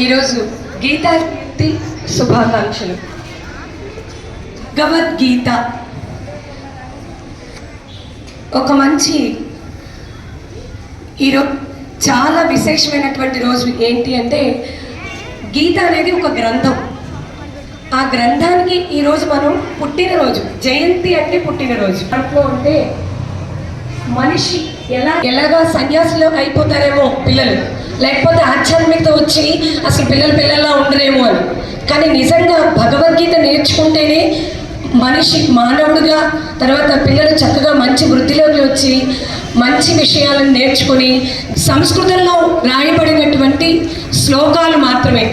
ఈరోజు గీతా జయంతి శుభాకాంక్షలు. భగవద్గీత ఒక మంచి ఈరోజు చాలా విశేషమైనటువంటి రోజు. ఏంటి అంటే గీత అనేది ఒక గ్రంథం. ఆ గ్రంథానికి ఈరోజు మనం పుట్టినరోజు. జయంతి అంటే పుట్టినరోజు. దాంట్లో అంటే మనిషి ఎలాగా సన్యాసులు అయిపోతారేమో పిల్లలు, లేకపోతే ఆధ్యాత్మికత వచ్చి అసలు పిల్లల్లా ఉండరేమో అని. కానీ నిజంగా భగవద్గీత నేర్చుకుంటేనే మనిషి మానవుడిగా, తర్వాత పిల్లలు చక్కగా మంచి వృద్ధిలోకి వచ్చి మంచి విషయాలను నేర్చుకుని, సంస్కృతంలో రాయబడినటువంటి శ్లోకాలు మాత్రమే.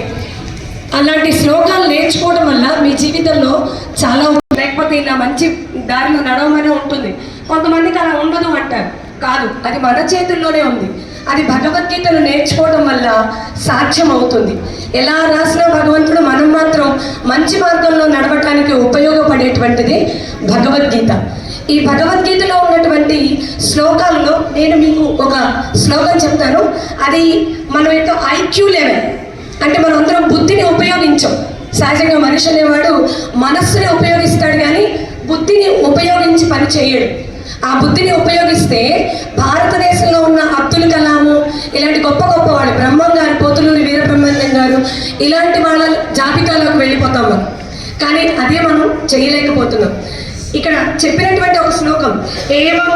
అలాంటి శ్లోకాలు నేర్చుకోవడం వల్ల మీ జీవితంలో చాలా, లేకపోతే ఇలా మంచి దారిలో నడవమనే ఉంటుంది. కొంతమందికి అలా ఉండదు అంటారు. కాదు, అది మన చేతుల్లోనే ఉంది. అది భగవద్గీతను నేర్చుకోవడం వల్ల సాధ్యం అవుతుంది. ఎలా రాసినా భగవంతుడు మనం మాత్రం మంచి మార్గంలో నడవటానికి ఉపయోగపడేటువంటిది భగవద్గీత. ఈ భగవద్గీతలో ఉన్నటువంటి శ్లోకాలలో నేను మీకు ఒక శ్లోకం చెప్తాను. అది మన యొక్క ఐక్యూ లెవెల్. అంటే మనం అందరం బుద్ధిని ఉపయోగించాం. సహజంగా మనిషి అనేవాడు మనస్సుని ఉపయోగిస్తాడు, కానీ బుద్ధిని ఉపయోగించి పని చేయడు. ఆ బుద్ధిని ఉపయోగిస్తే భారతదేశంలో ఉన్న అబ్దుల్ కలాము, ఇలాంటి గొప్ప వాళ్ళు, బ్రహ్మం గారు, పోతులూరి వీరబ్రహ్మణ్యం గారు, ఇలాంటి వాళ్ళ జాబితాలోకి వెళ్ళిపోతాం మనం. కానీ అదే మనం చేయలేకపోతున్నాం. ఇక్కడ చెప్పినటువంటి ఒక శ్లోకం, ఏవం